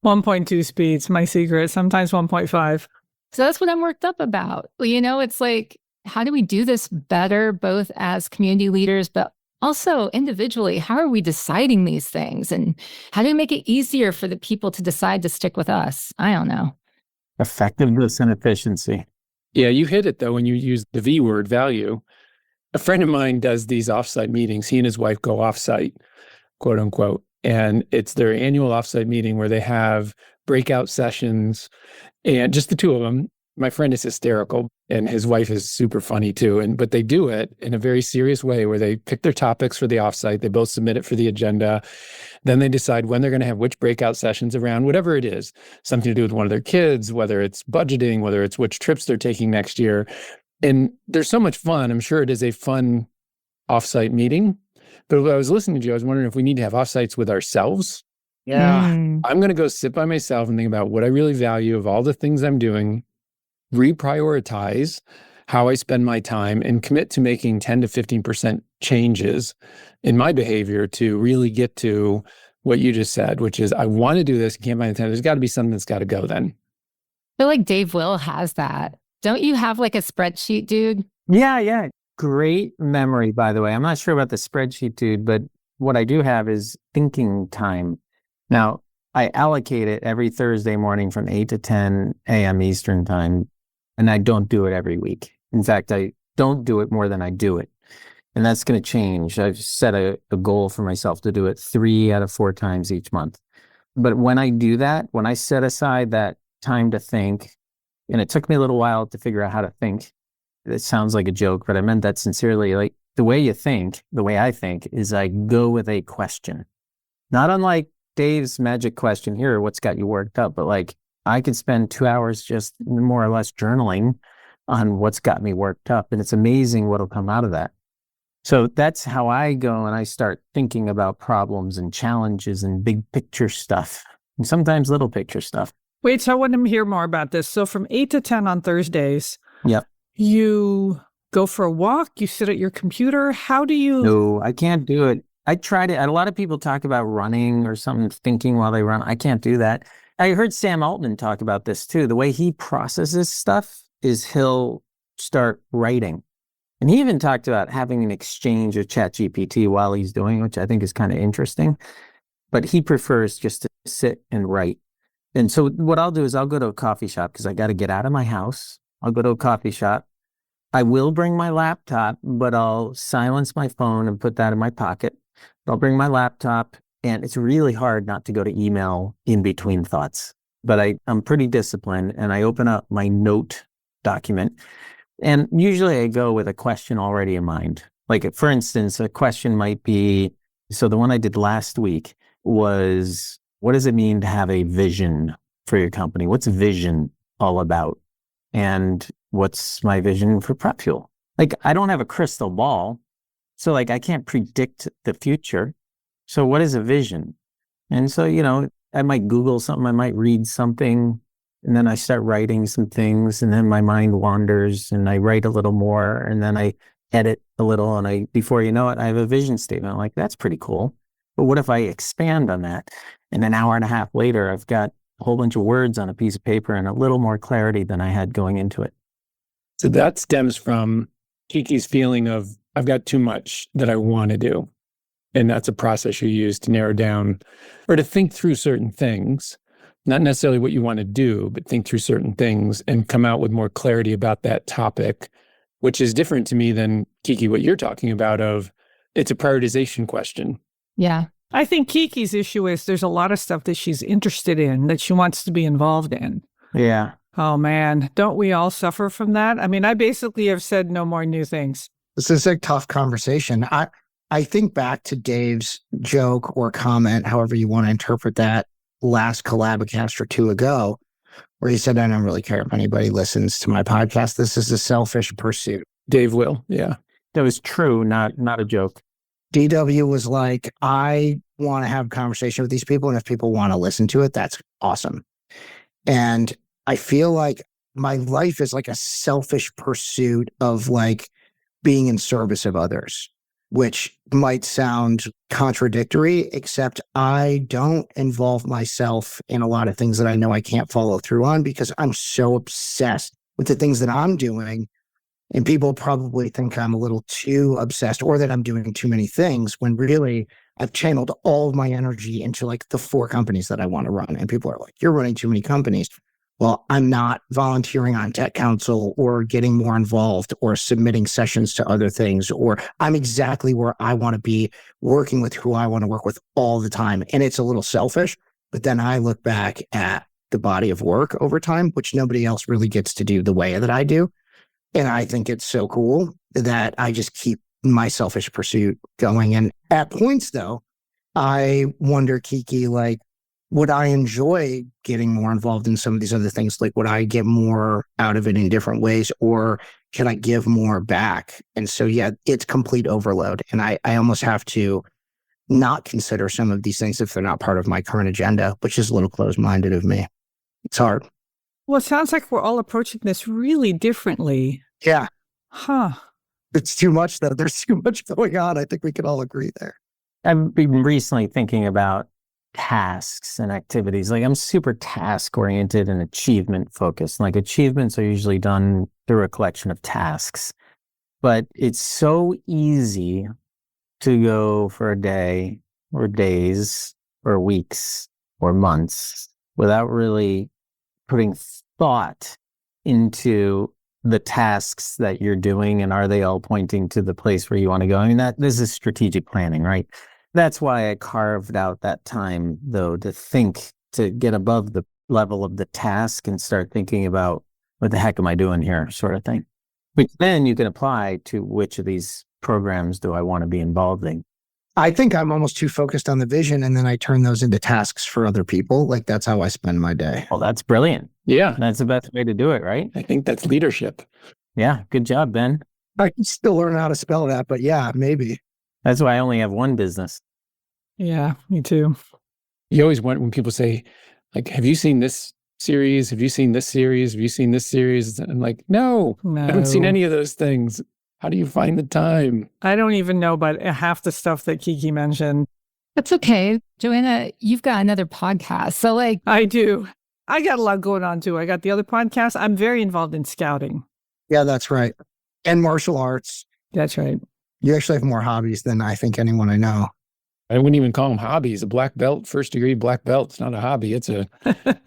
1.2 speeds, my secret, sometimes 1.5. So that's what I'm worked up about. It's like, how do we do this better, both as community leaders, but also individually? How are we deciding these things? And how do we make it easier for the people to decide to stick with us? I don't know. Effectiveness and efficiency. Yeah, you hit it though when you use the V word, value. A friend of mine does these offsite meetings. He and his wife go offsite, quote unquote. And it's their annual offsite meeting where they have breakout sessions and just the two of them. My friend is hysterical and his wife is super funny too. But they do it in a very serious way where they pick their topics for the offsite. They both submit it for the agenda. Then they decide when they're going to have which breakout sessions around, whatever it is, something to do with one of their kids, whether it's budgeting, whether it's which trips they're taking next year. And there's so much fun. I'm sure it is a fun offsite meeting. But when I was listening to you, I was wondering if we need to have offsites with ourselves. Yeah. Mm. I'm going to go sit by myself and think about what I really value of all the things I'm doing, reprioritize how I spend my time, and commit to making 10 to 15% changes in my behavior to really get to what you just said, which is I want to do this, can't find the time. There's got to be something that's got to go then. I feel like Dave Will has that. Don't you have like a spreadsheet, dude? Yeah. Great memory, by the way. I'm not sure about the spreadsheet, dude, but what I do have is thinking time. Now, I allocate it every Thursday morning from 8 to 10 a.m. Eastern time, and I don't do it every week. In fact, I don't do it more than I do it. And that's going to change. I've set a goal for myself to do it 3 out of 4 times each month. But when I do that, when I set aside that time to think, and it took me a little while to figure out how to think. It sounds like a joke, but I meant that sincerely. Like the way you think, the way I think is I go with a question. Not unlike Dave's magic question here, what's got you worked up? But like I could spend 2 hours just more or less journaling on what's got me worked up. And it's amazing what'll come out of that. So that's how I go and I start thinking about problems and challenges and big picture stuff. And sometimes little picture stuff. Wait, so I want to hear more about this. So from 8 to 10 on Thursdays, Yep. You go for a walk, you sit at your computer. How do you? No, I can't do it. I tried it. A lot of people talk about running or something, thinking while they run. I can't do that. I heard Sam Altman talk about this too. The way he processes stuff is he'll start writing. And he even talked about having an exchange with ChatGPT while he's doing it, which I think is kind of interesting. But he prefers just to sit and write. And so what I'll do is I'll go to a coffee shop because I got to get out of my house. I'll go to a coffee shop. I will bring my laptop, but I'll silence my phone and put that in my pocket. I'll bring my laptop, and it's really hard not to go to email in between thoughts. But I'm pretty disciplined, and I open up my note document. And usually I go with a question already in mind. Like, for instance, a question might be, so the one I did last week was, what does it mean to have a vision for your company? What's vision all about? And what's my vision for Prep Fuel? Like, I don't have a crystal ball, So like, I can't predict the future. So what is a vision? And so, I might Google something, I might read something, and then I start writing some things, and then my mind wanders and I write a little more, and then I edit a little, and before you know it, I have a vision statement. I'm like, that's pretty cool. But what if I expand on that? And an hour and a half later, I've got a whole bunch of words on a piece of paper and a little more clarity than I had going into it. So that stems from Kiki's feeling of, I've got too much that I want to do. And that's a process you use to narrow down or to think through certain things, not necessarily what you want to do, but think through certain things and come out with more clarity about that topic, which is different to me than, Kiki, what you're talking about of, it's a prioritization question. Yeah. I think Kiki's issue is there's a lot of stuff that she's interested in, that she wants to be involved in. Yeah. Oh, man. Don't we all suffer from that? I mean, I basically have said no more new things. This is a tough conversation. I think back to Dave's joke or comment, however you want to interpret that, last Collabcast or two ago, where he said, I don't really care if anybody listens to my podcast. This is a selfish pursuit. Dave will, yeah. That was true, not a joke. DW was like, I want to have a conversation with these people, and if people want to listen to it, that's awesome. And I feel like my life is like a selfish pursuit of like being in service of others, which might sound contradictory, except I don't involve myself in a lot of things that I know I can't follow through on because I'm so obsessed with the things that I'm doing. And people probably think I'm a little too obsessed or that I'm doing too many things when really I've channeled all of my energy into like the 4 companies that I want to run. And people are like, you're running too many companies. Well, I'm not volunteering on Tech Council or getting more involved or submitting sessions to other things, or I'm exactly where I want to be, working with who I want to work with all the time. And it's a little selfish, but then I look back at the body of work over time, which nobody else really gets to do the way that I do. And I think it's so cool that I just keep my selfish pursuit going. And at points, though, I wonder, Kiki, like, would I enjoy getting more involved in some of these other things? Like, would I get more out of it in different ways, or can I give more back? And so, yeah, it's complete overload. And I almost have to not consider some of these things if they're not part of my current agenda, which is a little closed-minded of me. It's hard. Well, it sounds like we're all approaching this really differently. Yeah. Huh. It's too much, though. There's too much going on. I think we can all agree there. I've been recently thinking about tasks and activities. Like, I'm super task oriented and achievement focused. Like, achievements are usually done through a collection of tasks, but it's so easy to go for a day or days or weeks or months without really putting thought into the tasks that you're doing, and are they all pointing to the place where you want to go? I mean, this is strategic planning, right? That's why I carved out that time, though, to think, to get above the level of the task and start thinking about what the heck am I doing here, sort of thing. Which then you can apply to which of these programs do I want to be involved in. I think I'm almost too focused on the vision, and then I turn those into tasks for other people. Like, that's how I spend my day. Well, that's brilliant. Yeah. That's the best way to do it, right? I think that's leadership. Yeah. Good job, Ben. I can still learn how to spell that, but yeah, maybe. That's why I only have one business. Yeah, me too. You always want, when people say, like, have you seen this series? Have you seen this series? Have you seen this series? And I'm like, no, I haven't seen any of those things. How do you find the time? I don't even know about half the stuff that Kiki mentioned. That's okay. Joanna, you've got another podcast. So like, I do. I got a lot going on too. I got the other podcast. I'm very involved in scouting. Yeah, that's right. And martial arts. That's right. You actually have more hobbies than I think anyone I know. I wouldn't even call them hobbies. A black belt, first degree black belt. It's not a hobby. It's a,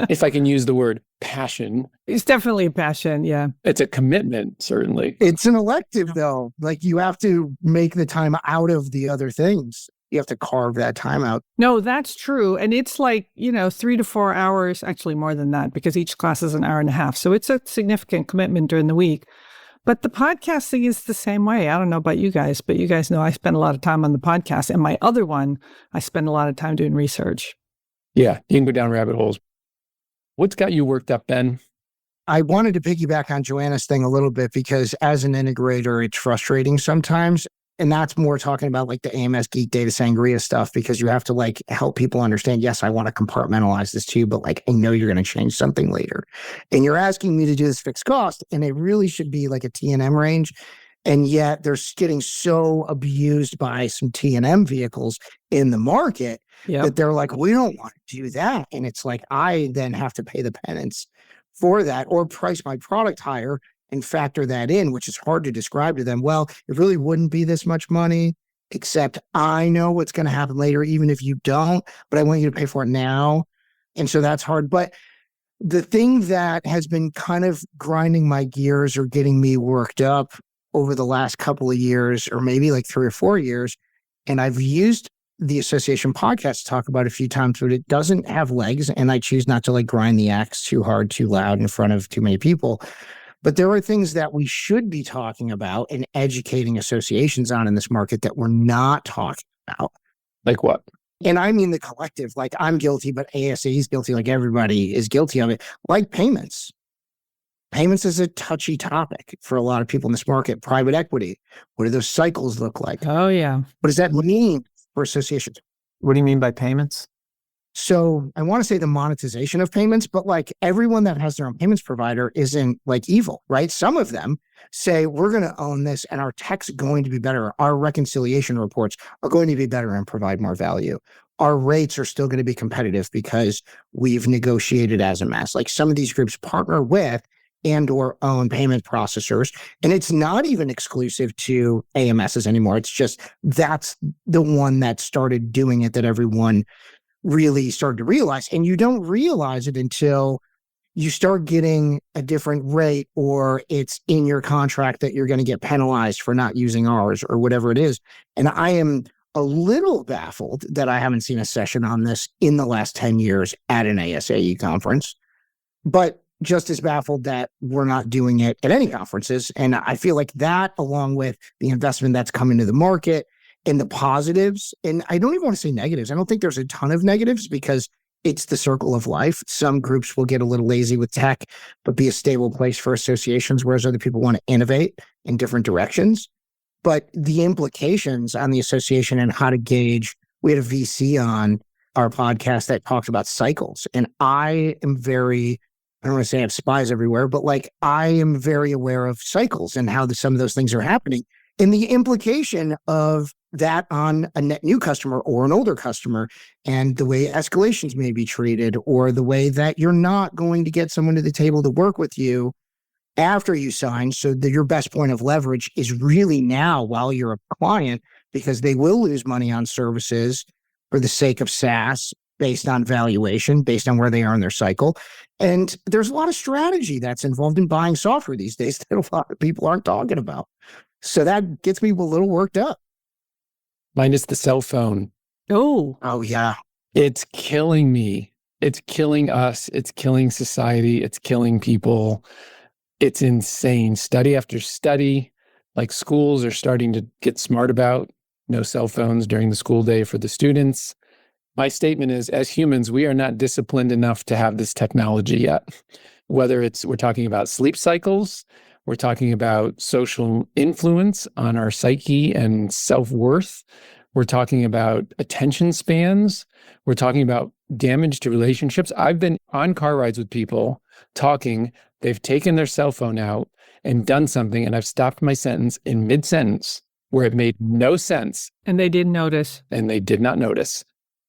if I can use the word passion. It's definitely a passion. Yeah. It's a commitment, certainly. It's an elective, though. Like, you have to make the time out of the other things. You have to carve that time out. No, that's true. And it's like, 3 to 4 hours, actually more than that, because each class is an hour and a half. So it's a significant commitment during the week. But the podcasting is the same way. I don't know about you guys, but you guys know I spend a lot of time on the podcast. And my other one, I spend a lot of time doing research. Yeah, you can go down rabbit holes. What's got you worked up, Ben? I wanted to piggyback on Joanna's thing a little bit because as an integrator, it's frustrating sometimes. And that's more talking about like the AMS Geek Data Sangria stuff, because you have to like help people understand, yes, I want to compartmentalize this too, but like, I know you're going to change something later. And you're asking me to do this fixed cost, and it really should be like a T&M range. And yet they're getting so abused by some T&M vehicles in the market that they're like, we don't want to do that. And it's like, I then have to pay the penance for that or price my product higher and factor that in, which is hard to describe to them. Well, it really wouldn't be this much money, except I know what's going to happen later, even if you don't, but I want you to pay for it now. And so that's hard. But the thing that has been kind of grinding my gears or getting me worked up over the last couple of years, or maybe like 3 or 4 years, and I've used the association podcast to talk about a few times, but it doesn't have legs, and I choose not to like grind the axe too hard, too loud in front of too many people. But there are things that we should be talking about and educating associations on in this market that we're not talking about. Like what? And I mean the collective, like I'm guilty, but ASA is guilty, like everybody is guilty of it, like payments. Payments is a touchy topic for a lot of people in this market. Private equity, what do those cycles look like? Oh, yeah. What does that mean for associations? What do you mean by payments? So I want to say the monetization of payments, but like everyone that has their own payments provider isn't like evil, right? Some of them say, we're going to own this and our tech's going to be better. Our reconciliation reports are going to be better and provide more value. Our rates are still going to be competitive because we've negotiated as a mass. Like some of these groups partner with and or own payment processors. And it's not even exclusive to AMSs anymore. It's just that's the one that started doing it, that everyone really started to realize. And you don't realize it until you start getting a different rate, or it's in your contract that you're going to get penalized for not using ours or whatever it is. And I am a little baffled that I haven't seen a session on this in the last 10 years at an ASAE conference, but just as baffled that we're not doing it at any conferences. And I feel like that, along with the investment that's come into the market and the positives, and I don't even want to say negatives. I don't think there's a ton of negatives because it's the circle of life. Some groups will get a little lazy with tech, but be a stable place for associations, whereas other people want to innovate in different directions. But the implications on the association and how to gauge, we had a VC on our podcast that talked about cycles. And I am very, I don't want to say I have spies everywhere, but like I am very aware of cycles and how some of those things are happening. And the implication of that on a net new customer or an older customer, and the way escalations may be treated, or the way that you're not going to get someone to the table to work with you after you sign, so that your best point of leverage is really now while you're a client, because they will lose money on services for the sake of SaaS based on valuation, based on where they are in their cycle. And there's a lot of strategy that's involved in buying software these days that a lot of people aren't talking about. So that gets me a little worked up. Mine is the cell phone. Oh, yeah. It's killing me. It's killing us. It's killing society. It's killing people. It's insane. Study after study, like schools are starting to get smart about no cell phones during the school day for the students. My statement is, as humans, we are not disciplined enough to have this technology yet. Whether we're talking about sleep cycles, we're talking about social influence on our psyche and self-worth. We're talking about attention spans. We're talking about damage to relationships. I've been on car rides with people talking. They've taken their cell phone out and done something, and I've stopped my sentence in mid-sentence where it made no sense. And they didn't notice. And they did not notice.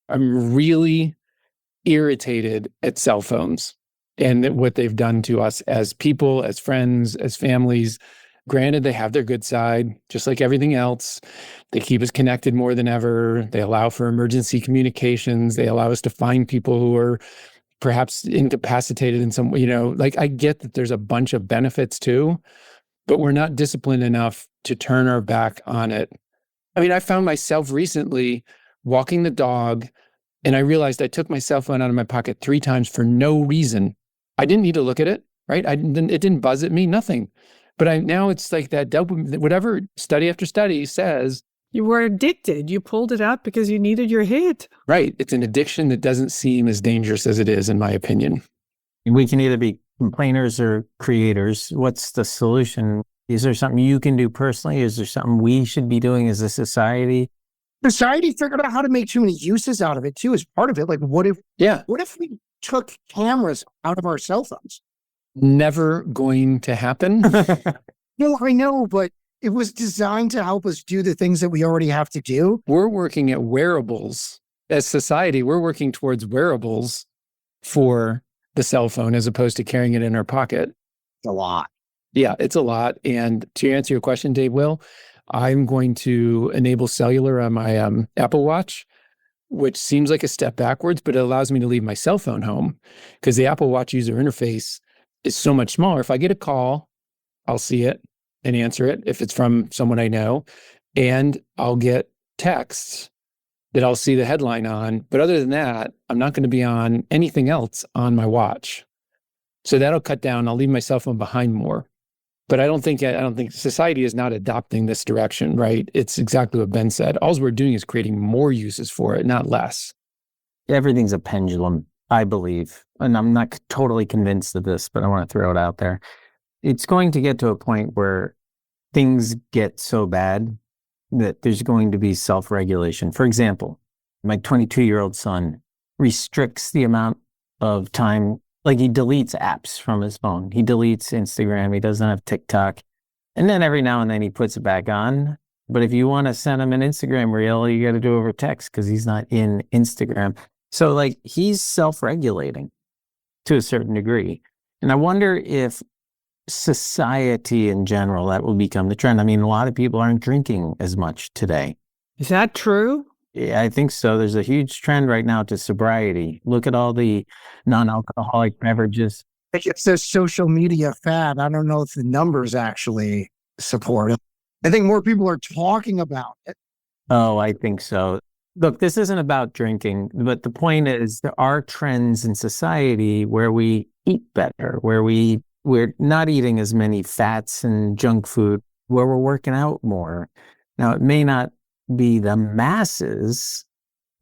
I'm really irritated at cell phones and what they've done to us as people, as friends, as families. Granted, they have their good side, just like everything else. They keep us connected more than ever. They allow for emergency communications. They allow us to find people who are perhaps incapacitated in some way. Like I get that there's a bunch of benefits too, but we're not disciplined enough to turn our back on it. I mean, I found myself recently walking the dog, and I realized I took my cell phone out of my pocket 3 times for no reason. I didn't need to look at it, right? It didn't buzz at me, nothing. But now it's like that dopamine, whatever study after study says. You were addicted. You pulled it out because you needed your hit. Right. It's an addiction that doesn't seem as dangerous as it is, in my opinion. We can either be complainers or creators. What's the solution? Is there something you can do personally? Is there something we should be doing as a society? Society figured out how to make too many uses out of it too, as part of it. Like, what if we took cameras out of our cell phones? Never going to happen. No, I know, but it was designed to help us do the things that we already have to do. We're working at wearables. As society, we're working towards wearables for the cell phone as opposed to carrying it in our pocket. A lot. Yeah, it's a lot. And to answer your question, Dave, I'm going to enable cellular on my Apple Watch, which seems like a step backwards, but it allows me to leave my cell phone home because the Apple Watch user interface is so much smaller. If I get a call, I'll see it and answer it if it's from someone I know, and I'll get texts that I'll see the headline on. But other than that, I'm not going to be on anything else on my watch. So that'll cut down. I'll leave my cell phone behind more. But I don't think society is not adopting this direction, right? It's exactly what Ben said. All we're doing is creating more uses for it, not less. Everything's a pendulum, I believe. And I'm not totally convinced of this, but I want to throw it out there. It's going to get to a point where things get so bad that there's going to be self-regulation. For example, my 22-year-old son restricts the amount of time. Like, he deletes apps from his phone. He deletes Instagram. He doesn't have TikTok. And then every now and then he puts it back on. But if you want to send him an Instagram reel, you got to do over text because he's not in Instagram. So, like, he's self-regulating to a certain degree. And I wonder if society in general, that will become the trend. I mean, a lot of people aren't drinking as much today. Is that true? Yeah, I think so. There's a huge trend right now to sobriety. Look at all the non-alcoholic beverages. It's a social media fad. I don't know if the numbers actually support it. I think more people are talking about it. Oh, I think so. Look, this isn't about drinking, but the point is there are trends in society where we eat better, where we're not eating as many fats and junk food, where we're working out more. Now, it may not be the masses,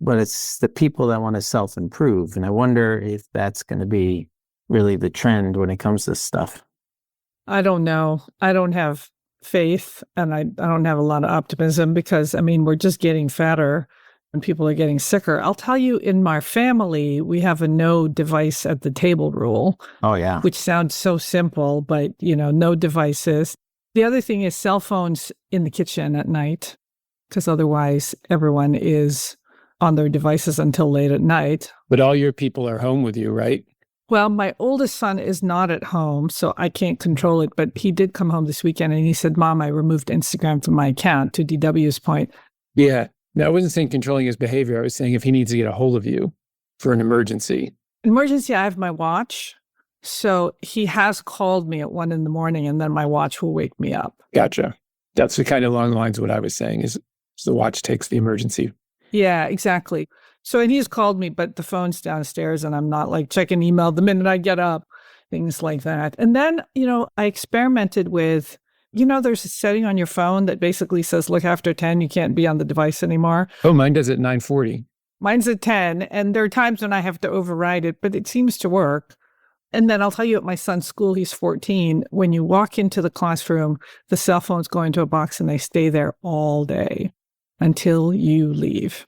but it's the people that want to self-improve. And I wonder if that's going to be really the trend when it comes to this stuff. I don't know. I don't have faith, and I don't have a lot of optimism because, I mean, we're just getting fatter and people are getting sicker. I'll tell you, in my family, we have a no device at the table rule. Oh, yeah. Which sounds so simple, but, no devices. The other thing is cell phones in the kitchen at night, because otherwise everyone is on their devices until late at night. But all your people are home with you, right? Well, my oldest son is not at home, so I can't control it. But he did come home this weekend and he said, Mom, I removed Instagram from my account, to DW's point. Yeah. No, I wasn't saying controlling his behavior. I was saying if he needs to get a hold of you for an emergency. Emergency, I have my watch. So he has called me at 1 a.m, and then my watch will wake me up. Gotcha. That's the kind of along the lines of what I was saying is the watch takes the emergency. Yeah, exactly. So, and he's called me, but the phone's downstairs and I'm not like checking email the minute I get up, things like that. And then, I experimented with, there's a setting on your phone that basically says, look, after 10, you can't be on the device anymore. Oh, mine does it at 9:40. Mine's at 10. And there are times when I have to override it, but it seems to work. And then I'll tell you at my son's school, he's 14. When you walk into the classroom, the cell phones go into a box and they stay there all day until you leave.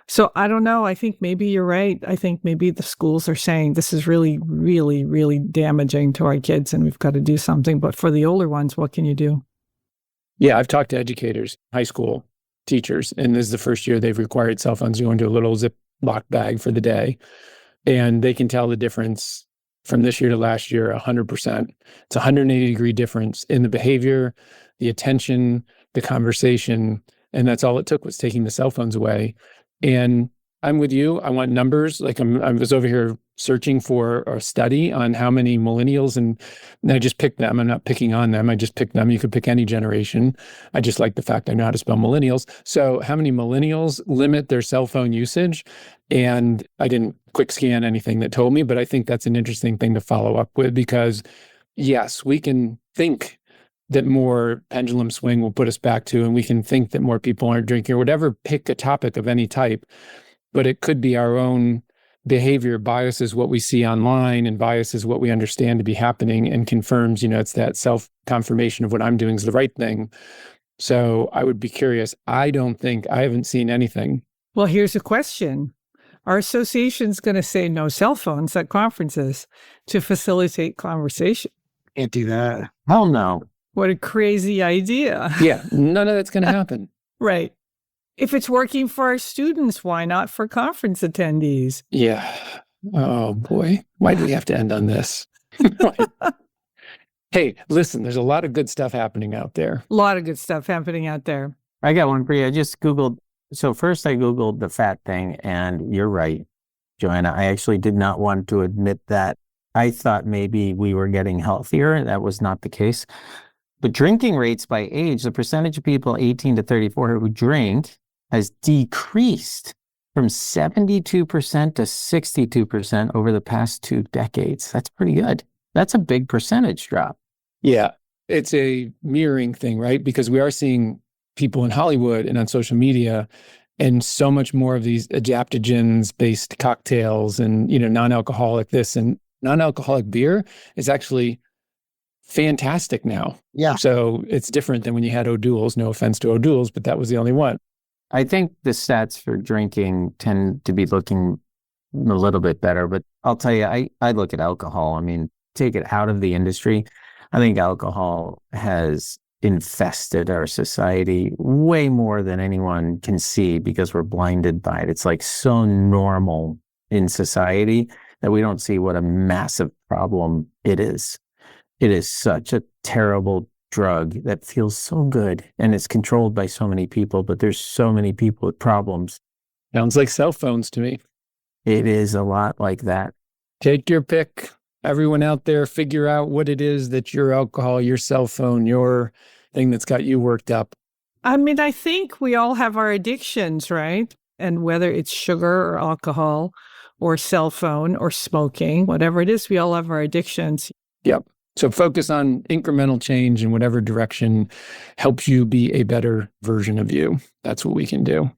So I don't know. I think maybe you're right. I think maybe the schools are saying this is really, really, really damaging to our kids and we've got to do something. But for the older ones, what can you do? Yeah, I've talked to educators, high school teachers, and this is the first year they've required cell phones to go into a little Ziploc bag for the day. And they can tell the difference from this year to last year, 100%. It's a 180-degree difference in the behavior, the attention, the conversation. And that's all it took was taking the cell phones away. And I'm with you. I want numbers. Like I was over here searching for a study on how many millennials, and I just picked them. I'm not picking on them. I just picked them. You could pick any generation. I just like the fact I know how to spell millennials. So how many millennials limit their cell phone usage? And I didn't quick scan anything that told me, but I think that's an interesting thing to follow up with because yes, we can think that more pendulum swing will put us back to, and we can think that more people aren't drinking or whatever, pick a topic of any type, but it could be our own behavior biases what we see online and biases what we understand to be happening and confirms, it's that self-confirmation of what I'm doing is the right thing. So I would be curious. I haven't seen anything. Well, here's a question. Our association's going to say no cell phones at conferences to facilitate conversation. Can't do that. Hell no. What a crazy idea. Yeah, none of that's going to happen. Right. If it's working for our students, why not for conference attendees? Yeah. Oh, boy. Why do we have to end on this? Hey, listen, there's a lot of good stuff happening out there. A lot of good stuff happening out there. I got one for you. I just Googled. So first I Googled the fat thing, and you're right, Joanna. I actually did not want to admit that. I thought maybe we were getting healthier. That was not the case. But drinking rates by age, the percentage of people 18 to 34 who drink has decreased from 72% to 62% over the past 2 decades. That's pretty good. That's a big percentage drop. Yeah, it's a mirroring thing, right? Because we are seeing people in Hollywood and on social media and so much more of these adaptogens-based cocktails and, non-alcoholic this and non-alcoholic beer is actually fantastic now. Yeah. So it's different than when you had O'Doul's. No offense to O'Doul's, but that was the only one. I think the stats for drinking tend to be looking a little bit better, but I'll tell you, I look at alcohol. I mean, take it out of the industry. I think alcohol has infested our society way more than anyone can see because we're blinded by it. It's like so normal in society that we don't see what a massive problem it is. It is such a terrible drug that feels so good and it's controlled by so many people, but there's so many people with problems. Sounds like cell phones to me. It is a lot like that. Take your pick. Everyone out there, figure out what it is that your alcohol, your cell phone, your thing that's got you worked up. I mean, I think we all have our addictions, right? And whether it's sugar or alcohol or cell phone or smoking, whatever it is, we all have our addictions. Yep. So focus on incremental change in whatever direction helps you be a better version of you. That's what we can do.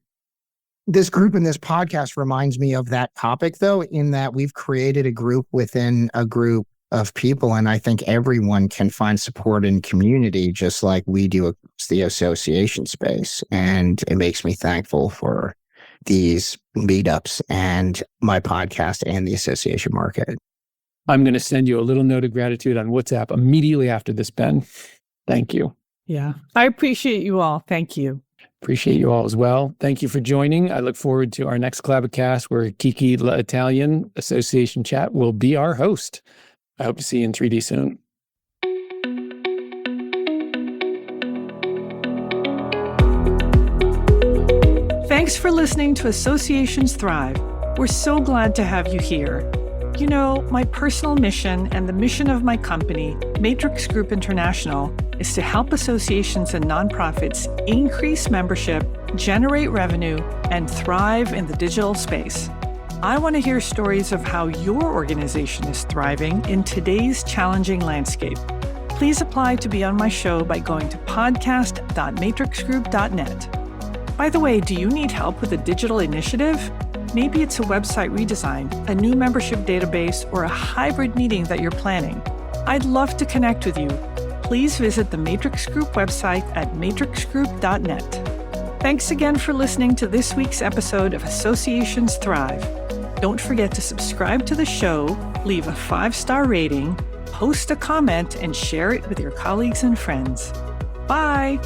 This group in this podcast reminds me of that topic, though, in that we've created a group within a group of people, and I think everyone can find support in community just like we do across the association space. And it makes me thankful for these meetups and my podcast and the association market. I'm going to send you a little note of gratitude on WhatsApp immediately after this, Ben. Thank you. Yeah. I appreciate you all. Thank you. Appreciate you all as well. Thank you for joining. I look forward to our next Collabcast where Kiki La Italian Association Chat will be our host. I hope to see you in 3D soon. Thanks for listening to Associations Thrive. We're so glad to have you here. You know, my personal mission and the mission of my company, Matrix Group International, is to help associations and nonprofits increase membership, generate revenue, and thrive in the digital space. I want to hear stories of how your organization is thriving in today's challenging landscape. Please apply to be on my show by going to podcast.matrixgroup.net. By the way, do you need help with a digital initiative? Maybe it's a website redesign, a new membership database, or a hybrid meeting that you're planning. I'd love to connect with you. Please visit the Matrix Group website at matrixgroup.net. Thanks again for listening to this week's episode of Associations Thrive. Don't forget to subscribe to the show, leave a 5-star rating, post a comment, and share it with your colleagues and friends. Bye!